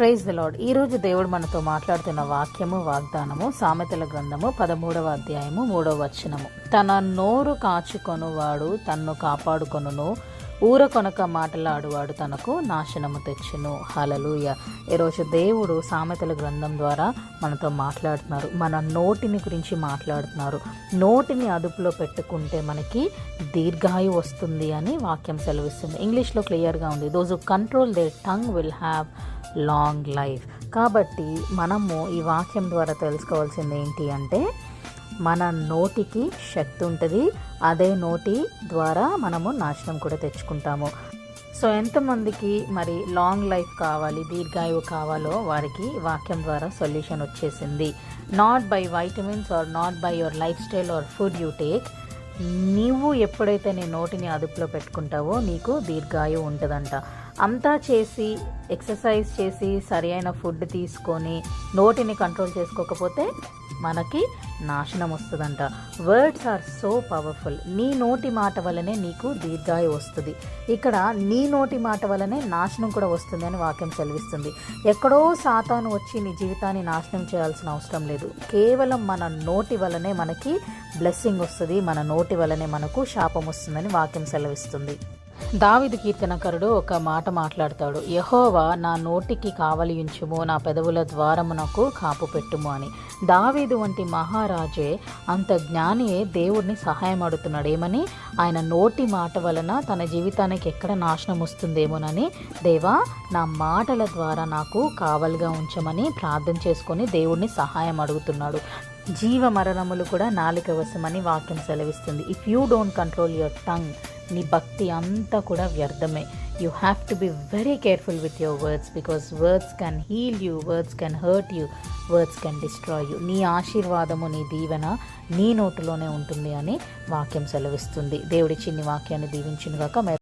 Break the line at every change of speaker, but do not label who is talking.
Praise the lord. ఈరోజు దేవుడు మనతో మాట్లాడుతున్న వాక్యము వాగ్దానము సామెతల గ్రంథము 13వ అధ్యాయము 3వ వచనము. తన నోరు కాచుకొనువాడు తన్ను కాపాడుకొనును, ఊర కొనక మాటలాడువాడు తనకు నాశనము తెచ్చును. హల్లెలూయా. ఈరోజు దేవుడు సామెతల గ్రంథం ద్వారా మనతో మాట్లాడుతున్నారు. మన నోటిని గురించి మాట్లాడుతున్నారు. నోటిని అదుపులో పెట్టుకుంటే మనకి దీర్ఘాయు వస్తుంది అని వాక్యం సెలవిస్తుంది. ఇంగ్లీష్లో క్లియర్గా ఉంది, those who control there tongue will have long life. కాబట్టి మనము ఈ వాక్యం ద్వారా తెలుసుకోవాల్సింది ఏంటి అంటే, మన నోటికి శక్తి ఉంటుంది. అదే నోటి ద్వారా మనము నాశనం కూడా తెచ్చుకుంటాము. సో ఎంతమందికి మరి లాంగ్ లైఫ్ కావాలి, దీర్ఘాయువు కావాలో వారికి వాక్యం ద్వారా సొల్యూషన్ వచ్చేసింది. Not by vitamins or not by your life style or food you take. నీవు ఎప్పుడైతే నీ నోటిని అదుపులో పెట్టుకుంటావో నీకు దీర్ఘాయువు ఉంటుందంట. అంతా చేసి ఎక్సర్సైజ్ చేసి సరి అయిన ఫుడ్ తీసుకొని నోటిని కంట్రోల్ చేసుకోకపోతే మనకి నాశనం వస్తుందంట. Words are so powerful. నీ నోటి మాట వల్లనే నీకు దీర్ఘాయు వస్తుంది. ఇక్కడ నీ నోటి మాట వల్లనే నాశనం కూడా వస్తుంది అని వాక్యం సెలవిస్తుంది. ఎక్కడో సాతాను వచ్చి నీ జీవితాన్ని నాశనం చేయాల్సిన అవసరం లేదు. కేవలం మన నోటి వల్లనే మనకి బ్లెస్సింగ్ వస్తుంది, మన నోటి వల్లనే మనకు శాపం వస్తుందని వాక్యం సెలవిస్తుంది. దావీదు కీర్తనకరుడు ఒక మాట మాట్లాడతాడు, యెహోవా నా నోటికి కావలియుంచుము, నా పెదవుల ద్వారమునకు కాపు పెట్టుము అని. దావీదు వంటి మహారాజే, అంత జ్ఞానియే దేవుడిని సహాయం అడుగుతున్నాడు. ఏమని? ఆయన నోటి మాట వలన తన జీవితానికి ఎక్కడ నాశనం వస్తుందేమోనని, దేవా నా మాటల ద్వారా నాకు కావలిగా ఉంచమని ప్రార్థన చేసుకొని దేవుడిని సహాయం అడుగుతున్నాడు. జీవ మరణములు కూడా నాలుక వశమని వాక్యం సెలవిస్తుంది. If you don't control your tongue, నీ భక్తి అంతా కూడా వ్యర్థమే. You have to be very careful with your words, because words can heal you, words can hurt you, words can destroy you. నీ ఆశీర్వాదము, నీ దీవెన నీ నోటులోనే ఉంటుంది అని వాక్యం సెలవిస్తుంది. దేవుడి చిన్ని వాక్యాన్ని దీవించునుగాక.